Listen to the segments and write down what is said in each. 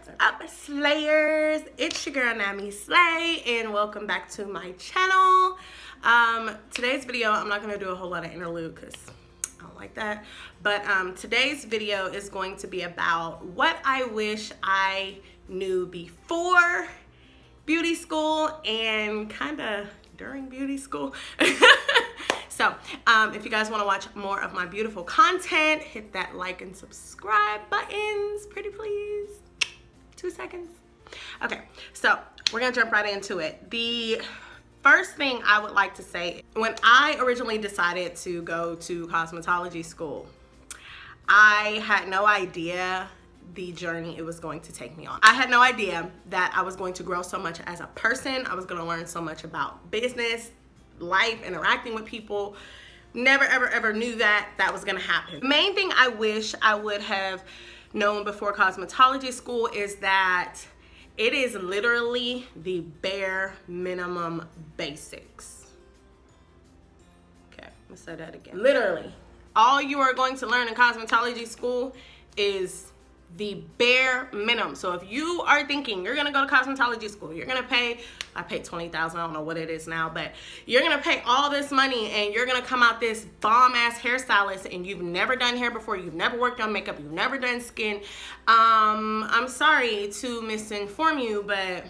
What's up, Slayers? It's your girl Nami Slay, and welcome back to my channel. Today's video, I'm not gonna do a whole lot of interlude because I don't like that. But today's video is going to be about what I wish I knew before beauty school and kind of during beauty school. So if you guys want to watch more of my beautiful content, hit that like and subscribe buttons, pretty please. 2 seconds. Okay, so we're gonna jump right into it. The first thing I would like to say, when I originally decided to go to cosmetology school, I had no idea the journey it was going to take me on. I had no idea that I was going to grow so much as a person. I was going to learn so much about business, life, interacting with people. Never ever knew that was going to happen. The main thing I wish I would have known before cosmetology school is that it is literally the bare minimum basics. Okay, I'm gonna say that again. Literally, all you are going to learn in cosmetology school is the bare minimum. So if you are thinking you're gonna go to cosmetology school, you're gonna pay, I paid $20,000, I don't know what it is now, but you're gonna pay all this money and you're gonna come out this bomb ass hairstylist and you've never done hair before, you've never worked on makeup, you've never done skin. I'm sorry to misinform you, but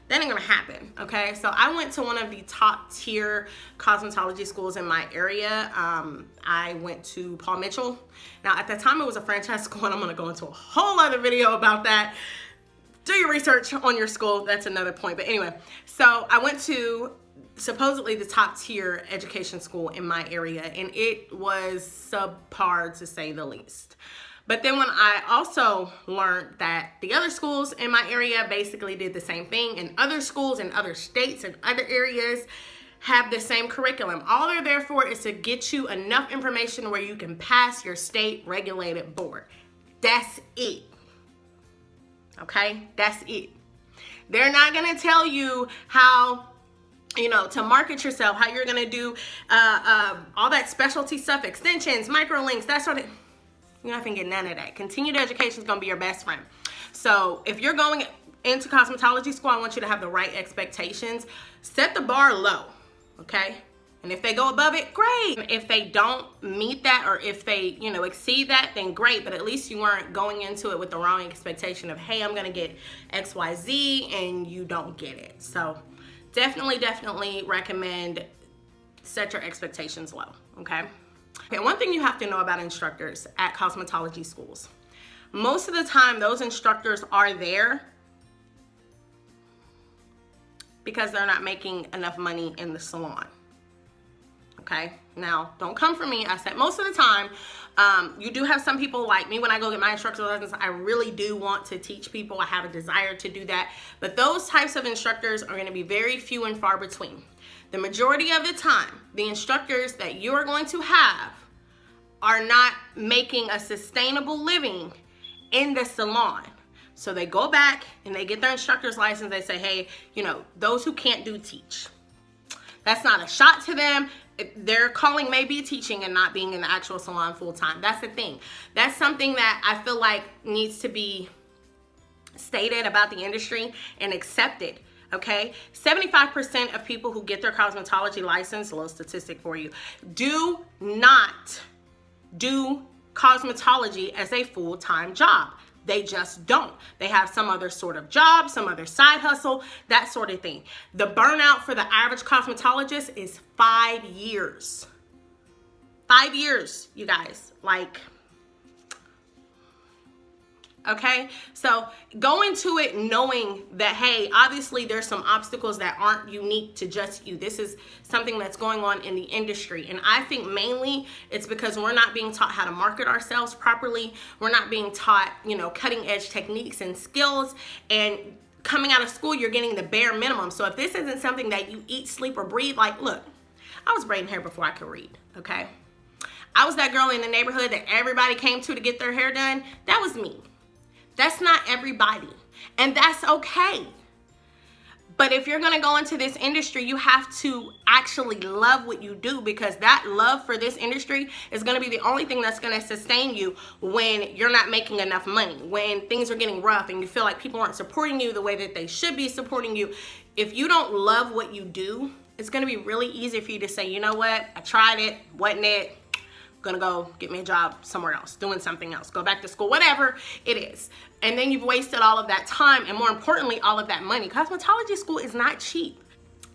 that ain't gonna happen, okay? So I went to one of the top tier cosmetology schools in my area. I went to Paul Mitchell. Now at that time it was a franchise school, and I'm gonna go into a whole other video about that. Do your research on your school, that's another point. But anyway, so I went to supposedly the top tier education school in my area, and it was subpar to say the least. But then when I also learned that the other schools in my area basically did the same thing, and other schools in other states and other areas have the same curriculum. All they're there for is to get you enough information where you can pass your state regulated board. That's it. Okay, that's it. They're not gonna tell you how, you know, to market yourself, how you're gonna do all that specialty stuff, extensions, microlinks, that sort of. You're not gonna get none of that. Continued education is gonna be your best friend. So if you're going into cosmetology school, I want you to have the right expectations. Set the bar low, okay? And if they go above it, great. If they don't meet that, or if they, you know, exceed that, then great. But at least you weren't going into it with the wrong expectation of, hey, I'm gonna get XYZ, and you don't get it. So definitely recommend set your expectations low, okay? Okay, one thing you have to know about instructors at cosmetology schools, most of the time those instructors are there because they're not making enough money in the salon. Okay, now don't come for me. I said most of the time. You do have some people like me. When I go get my instructor lessons, I really do want to teach people. I have a desire to do that, but those types of instructors are going to be very few and far between. The majority of the time, the instructors that you are going to have are not making a sustainable living in the salon. So they go back and they get their instructor's license. They say, hey, you know, those who can't do, teach. That's not a shot to them. Their calling may be teaching and not being in the actual salon full time. That's the thing. That's something that I feel like needs to be stated about the industry and accepted. Okay, 75% of people who get their cosmetology license, a little statistic for you, do not do cosmetology as a full-time job. They just don't. They have some other sort of job, some other side hustle, that sort of thing. The burnout for the average cosmetologist is 5 years. 5 years, you guys. Like, okay, so go into it knowing that, hey, obviously there's some obstacles that aren't unique to just you. This is something that's going on in the industry. And I think mainly it's because we're not being taught how to market ourselves properly. We're not being taught, you know, cutting edge techniques and skills. And coming out of school, you're getting the bare minimum. So if this isn't something that you eat, sleep, or breathe, like, look, I was braiding hair before I could read, okay? I was that girl in the neighborhood that everybody came to get their hair done. That was me. That's not everybody, and that's okay. But if you're gonna go into this industry, you have to actually love what you do, because that love for this industry is gonna be the only thing that's gonna sustain you when you're not making enough money, when things are getting rough and you feel like people aren't supporting you the way that they should be supporting you. If you don't love what you do, it's gonna be really easy for you to say, you know what, I tried it, wasn't it? Gonna go get me a job somewhere else, doing something else, go back to school, whatever it is. And then you've wasted all of that time, and more importantly, all of that money. Cosmetology school is not cheap.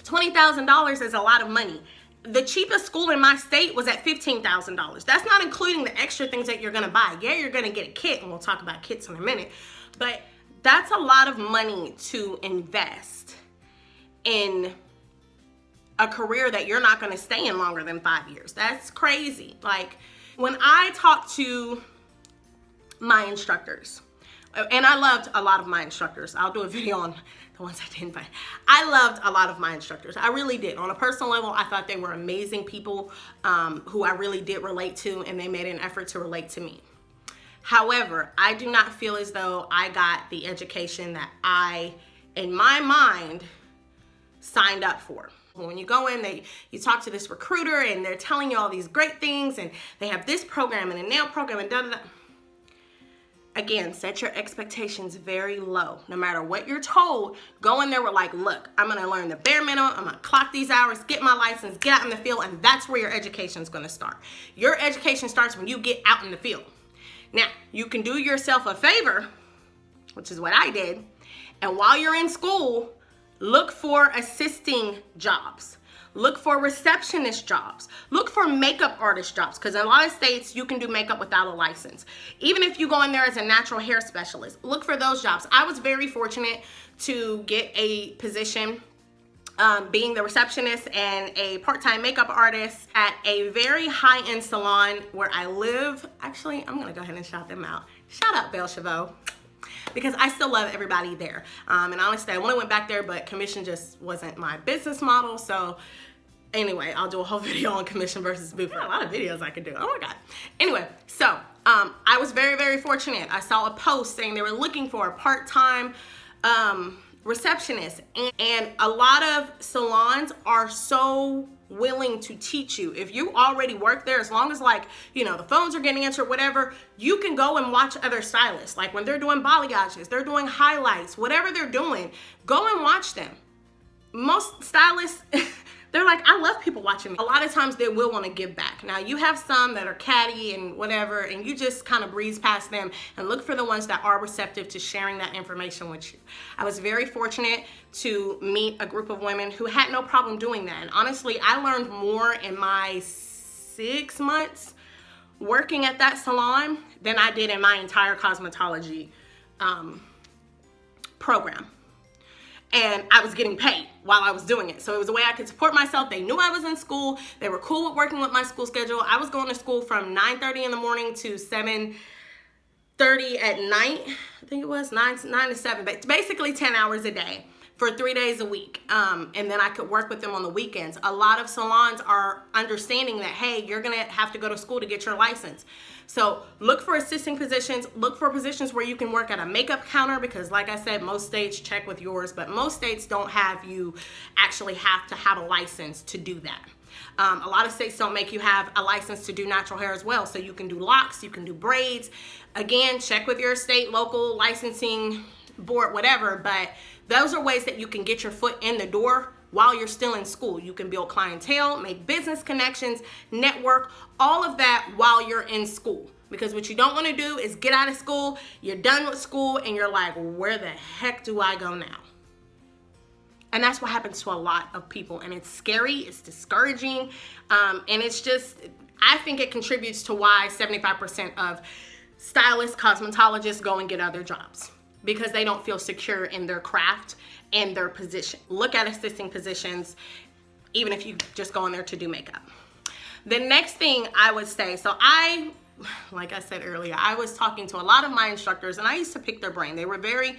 $20,000 is a lot of money. The cheapest school in my state was at $15,000. That's not including the extra things that you're gonna buy. Yeah, you're gonna get a kit, and we'll talk about kits in a minute, but that's a lot of money to invest in a career that you're not going to stay in longer than 5 years. That's crazy. Like, when I talk to my instructors, and I loved a lot of my instructors. I'll do a video on the ones I didn't, but I loved a lot of my instructors. I really did. On a personal level, I thought they were amazing people who I really did relate to, and they made an effort to relate to me. However, I do not feel as though I got the education that I, in my mind, signed up for. When you go in, you talk to this recruiter and they're telling you all these great things, and they have this program and a nail program and da da da. Again, set your expectations very low. No matter what you're told, go in there with like, look, I'm gonna learn the bare minimum, I'm gonna clock these hours, get my license, get out in the field, and that's where your education is gonna start. Your education starts when you get out in the field. Now, you can do yourself a favor, which is what I did, and while you're in school, look for assisting jobs. Look for receptionist jobs. Look for makeup artist jobs, because in a lot of states, you can do makeup without a license. Even if you go in there as a natural hair specialist, look for those jobs. I was very fortunate to get a position being the receptionist and a part-time makeup artist at a very high-end salon where I live. Actually, I'm gonna go ahead and shout them out. Shout out Belle Chavot, because I still love everybody there. And honestly, I only went back there, but commission just wasn't my business model. So anyway, I'll do a whole video on commission versus booth. A lot of videos I could do. Oh my God. Anyway, so I was very, very fortunate. I saw a post saying they were looking for a part-time receptionist. And a lot of salons are so willing to teach you. If you already work there, as long as like, you know, the phones are getting answered, whatever, you can go and watch other stylists. Like when they're doing balayages, they're doing highlights, whatever they're doing, go and watch them. Most stylists, they're like, I love people watching me. A lot of times they will want to give back. Now you have some that are catty and whatever, and you just kind of breeze past them and look for the ones that are receptive to sharing that information with you. I was very fortunate to meet a group of women who had no problem doing that. And honestly, I learned more in my 6 months working at that salon than I did in my entire cosmetology program. And I was getting paid while I was doing it. So it was a way I could support myself. They knew I was in school. They were cool with working with my school schedule. I was going to school from 9:30 in the morning to 7:30 at night. I think it was 9 to 7, but basically 10 hours a day for 3 days a week. And then I could work with them on the weekends. A lot of salons are understanding that, hey, you're gonna have to go to school to get your license. So look for assisting positions, look for positions where you can work at a makeup counter, because like I said, most states check with yours, but most states don't have you actually have to have a license to do that. A lot of states don't make you have a license to do natural hair as well. So you can do locks, you can do braids. Again, check with your state, local licensing board, whatever, but those are ways that you can get your foot in the door while you're still in school. You can build clientele, make business connections, network, all of that while you're in school. Because what you don't want to do is get out of school, you're done with school, and you're like, where the heck do I go now? And that's what happens to a lot of people. And it's scary, it's discouraging, and it's just, I think it contributes to why 75% of stylists, cosmetologists go and get other jobs, because they don't feel secure in their craft and their position. Look at assisting positions, even if you just go in there to do makeup. The next thing I would say, so like I said earlier, I was talking to a lot of my instructors, and I used to pick their brain. They were very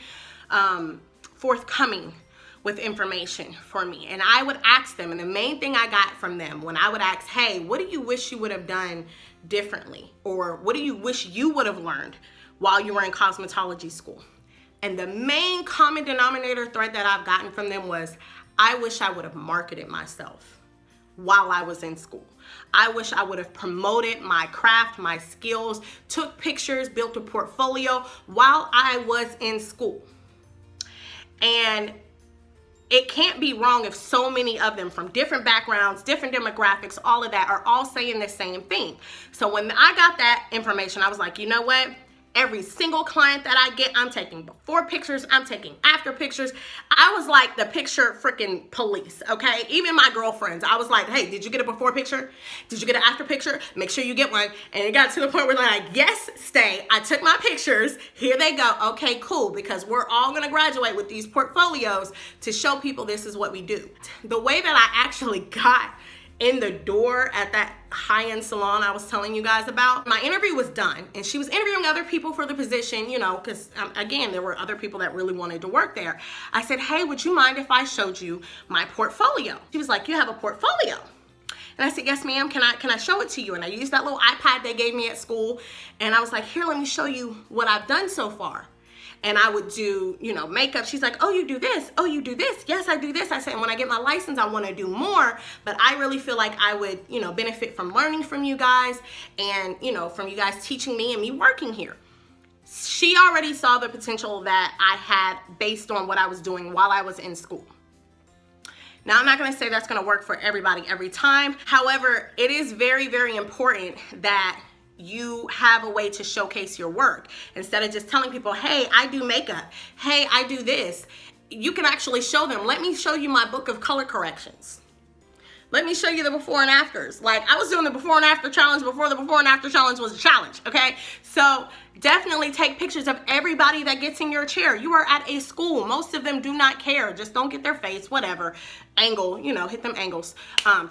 forthcoming with information for me. And I would ask them, and the main thing I got from them when I would ask, hey, what do you wish you would have done differently? Or what do you wish you would have learned while you were in cosmetology school? And the main common denominator thread that I've gotten from them was, I wish I would have marketed myself while I was in school. I wish I would have promoted my craft, my skills, took pictures, built a portfolio while I was in school. And it can't be wrong if so many of them from different backgrounds, different demographics, all of that are all saying the same thing. So when I got that information, I was like, you know what? Every single client that I get, I'm taking before pictures, I'm taking after pictures. I was like the picture freaking police, okay? Even my girlfriends, I was like, hey, did you get a before picture? Did you get an after picture? Make sure you get one. And it got to the point where they're like, yes, stay. I took my pictures. Here they go. Okay, cool, because we're all gonna graduate with these portfolios to show people this is what we do. The way that I actually got in the door at that high-end salon I was telling you guys about, my interview was done and she was interviewing other people for the position, you know, because again, there were other people that really wanted to work there. I said, hey, would you mind if I showed you my portfolio? She was like, you have a portfolio? And I said, yes, ma'am, can I show it to you? And I used that little iPad they gave me at school, and I was like, here, let me show you what I've done so far. And I would do, you know, makeup. She's like, oh, you do this. Oh, you do this. Yes, I do this. I said, when I get my license, I want to do more. But I really feel like I would, you know, benefit from learning from you guys and, you know, from you guys teaching me and me working here. She already saw the potential that I had based on what I was doing while I was in school. Now, I'm not going to say that's going to work for everybody every time. However, it is very, very important that you have a way to showcase your work instead of just telling people, hey, I do makeup, hey, I do this. You can actually show them, let me show you my book of color corrections. Let me show you the before and afters. Like, I was doing the before and after challenge before the before and after challenge was a challenge, okay? So definitely take pictures of everybody that gets in your chair. You are at a school. Most of them do not care. Just don't get their face, whatever. Angle, you know, hit them angles.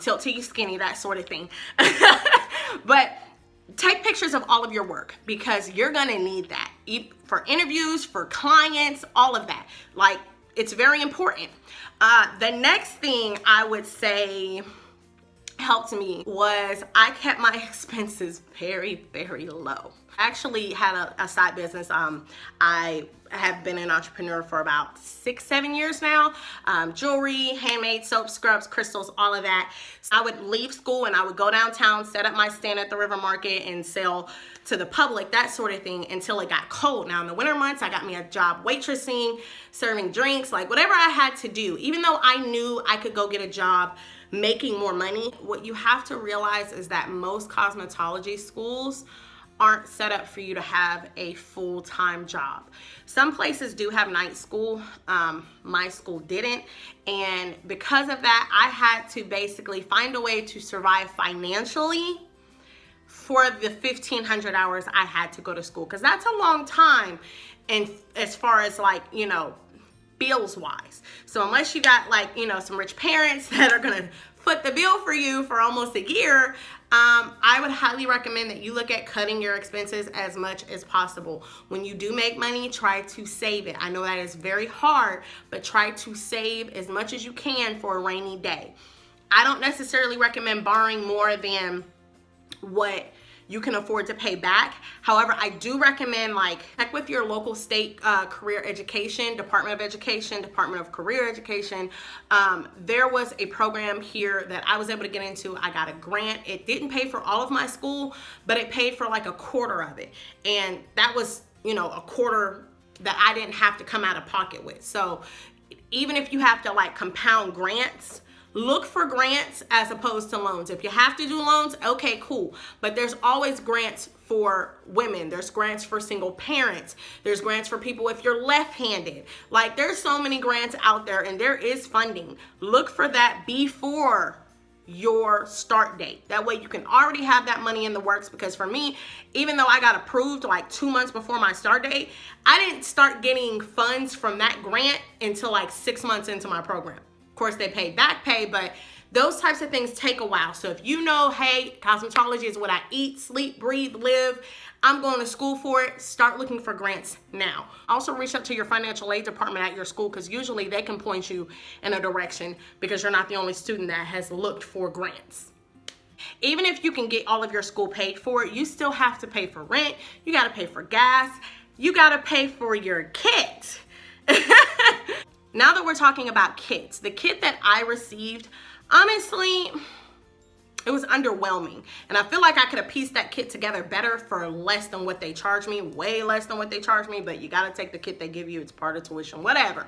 Tilt to you skinny, that sort of thing. But take pictures of all of your work because you're gonna need that for interviews, for clients, all of that. Like, it's very important. The next thing I would say helped me was I kept my expenses very, very low. I actually had a side business. I have been an entrepreneur for about 6-7 years now. Jewelry, handmade soap, scrubs, crystals, all of that. So I would leave school and I would go downtown, set up my stand at the River Market and sell to the public, that sort of thing, until it got cold. Now in the winter months, I got me a job waitressing, serving drinks, like whatever I had to do. Even though I knew I could go get a job making more money, what you have to realize is that most cosmetology schools aren't set up for you to have a full-time job. Some places do have night school. My school didn't. And because of that, I had to basically find a way to survive financially for the 1,500 hours I had to go to school. Because that's a long time. And as far as like, you know, bills wise. So unless you got like, you know, some rich parents that are gonna foot the bill for you for almost a year, I would highly recommend that you look at cutting your expenses as much as possible. When you do make money, try to save it. I know that is very hard, but try to save as much as you can for a rainy day. I don't necessarily recommend borrowing more than what you can afford to pay back. However, I do recommend like check with your local state career education, Department of Education, Department of Career Education. There was a program here that I was able to get into. I got a grant. It didn't pay for all of my school, but it paid for like a quarter of it. And that was, you know, a quarter that I didn't have to come out of pocket with. So even if you have to like compound grants, look for grants as opposed to loans. If you have to do loans, okay, cool. But there's always grants for women. There's grants for single parents. There's grants for people if you're left-handed. Like, there's so many grants out there and there is funding. Look for that before your start date. That way you can already have that money in the works, because for me, even though I got approved like 2 months before my start date, I didn't start getting funds from that grant until like 6 months into my program. Of course, they paid back pay, but those types of things take a while. So if you know, hey, cosmetology is what I eat, sleep, breathe, live, I'm going to school for it, start looking for grants now. Also reach out to your financial aid department at your school, because usually they can point you in a direction, because you're not the only student that has looked for grants. Even if you can get all of your school paid for, you still have to pay for rent, you gotta pay for gas, you gotta pay for your kit. Now that we're talking about kits, the kit that I received, honestly, it was underwhelming. And I feel like I could have pieced that kit together better for less than what they charged me, way less than what they charged me, but you gotta take the kit they give you, it's part of tuition, whatever.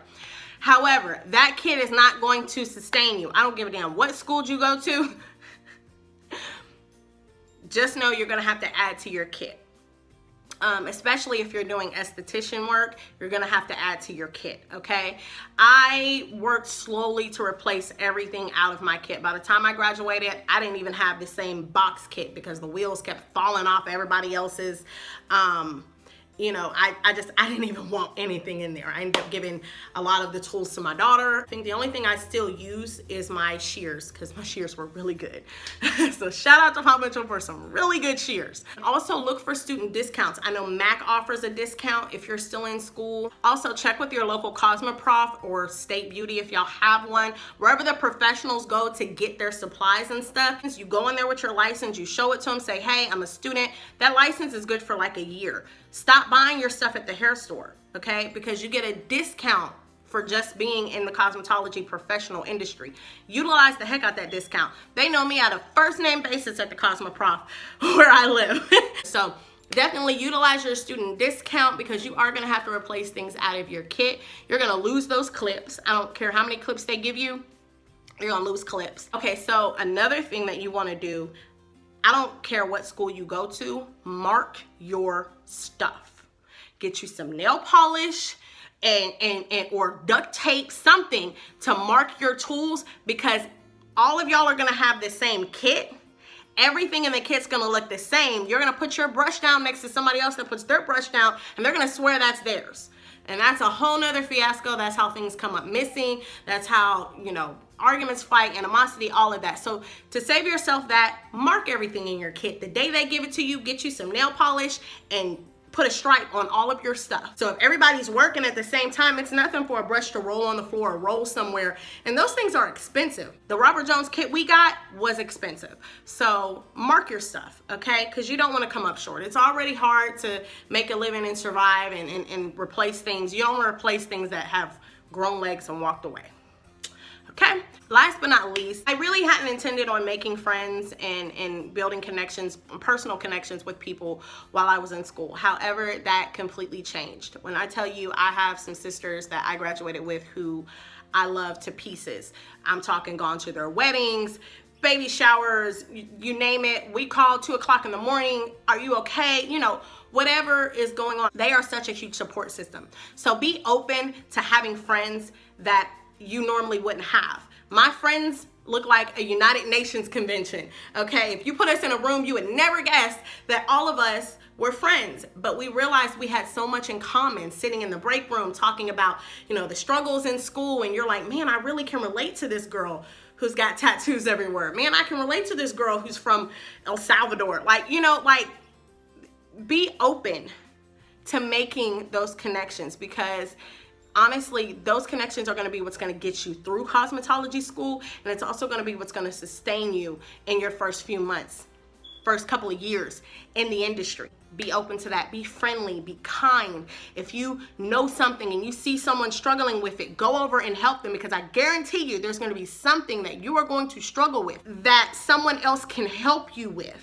However, that kit is not going to sustain you. I don't give a damn what school you go to. Just know you're gonna have to add to your kit. Especially if you're doing esthetician work, you're gonna have to add to your kit, okay? I worked slowly to replace everything out of my kit. By the time I graduated, I didn't even have the same box kit because the wheels kept falling off everybody else's. You know, I didn't even want anything in there. I ended up giving a lot of the tools to my daughter. I think the only thing I still use is my shears because my shears were really good. So shout out to Paul Mitchell for some really good shears. Also look for student discounts. I know MAC offers a discount if you're still in school. Also check with your local Cosmoprof or State Beauty if y'all have one. Wherever the professionals go to get their supplies and stuff, you go in there with your license, you show it to them, say, hey, I'm a student. That license is good for like a year. Stop buying your stuff at the hair store, okay? Because you get a discount for just being in the cosmetology professional industry. Utilize the heck out that discount. They know me at a first name basis at the Cosmoprof where I live. So definitely utilize your student discount because you are gonna have to replace things out of your kit. You're gonna lose those clips. I don't care how many clips they give you, you're gonna lose clips. Okay, so another thing that you wanna do, I don't care what school you go to, mark your stuff. Get you some nail polish and or duct tape, something to mark your tools because all of y'all are gonna have the same kit. Everything in the kit's gonna look the same. You're gonna put your brush down next to somebody else that puts their brush down and they're gonna swear that's theirs. And that's a whole nother fiasco. That's how things come up missing. That's how, you know, arguments, fight, animosity, all of that. So to save yourself that, mark everything in your kit. The day they give it to you, get you some nail polish and put a stripe on all of your stuff. So if everybody's working at the same time, it's nothing for a brush to roll on the floor or roll somewhere. And those things are expensive. The Robert Jones kit we got was expensive. So mark your stuff, okay? Because you don't want to come up short. It's already hard to make a living and survive and replace things. You don't want to replace things that have grown legs and walked away. Okay, last but not least, I really hadn't intended on making friends and building connections, personal connections with people while I was in school. However, that completely changed. When I tell you I have some sisters that I graduated with who I love to pieces. I'm talking gone to their weddings, baby showers, you name it. We call 2 o'clock in the morning, are you okay? You know, whatever is going on. They are such a huge support system. So be open to having friends that you normally wouldn't have. My friends look like a United Nations convention, okay? If you put us in a room, you would never guess that all of us were friends, but we realized we had so much in common sitting in the break room talking about, you know, the struggles in school, and you're like, man, I really can relate to this girl who's got tattoos everywhere. Man, I can relate to this girl who's from El Salvador. Like, you know, like, be open to making those connections because honestly, those connections are going to be what's going to get you through cosmetology school, and it's also going to be what's going to sustain you in your first few months, first couple of years in the industry. Be open to that. Be friendly. Be kind. If you know something and you see someone struggling with it, go over and help them because I guarantee you there's going to be something that you are going to struggle with that someone else can help you with.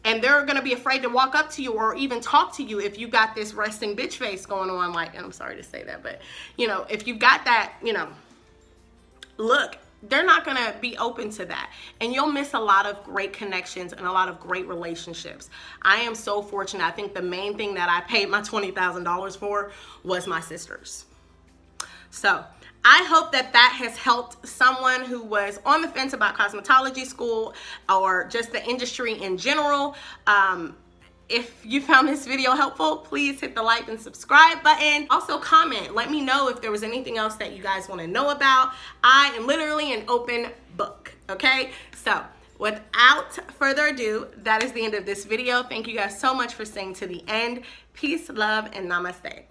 And they're gonna be afraid to walk up to you or even talk to you if you got this resting bitch face going on, like, and I'm sorry to say that, but you know, if you got that, you know, look, they're not gonna be open to that. And you'll miss a lot of great connections and a lot of great relationships. I am so fortunate. I think the main thing that I paid my $20,000 for was my sisters. So I hope that that has helped someone who was on the fence about cosmetology school or just the industry in general. If you found this video helpful, please hit the like and subscribe button. Also comment, let me know if there was anything else that you guys want to know about. I am literally an open book, okay? So without further ado, that is the end of this video. Thank you guys so much for staying to the end. Peace, love, and namaste.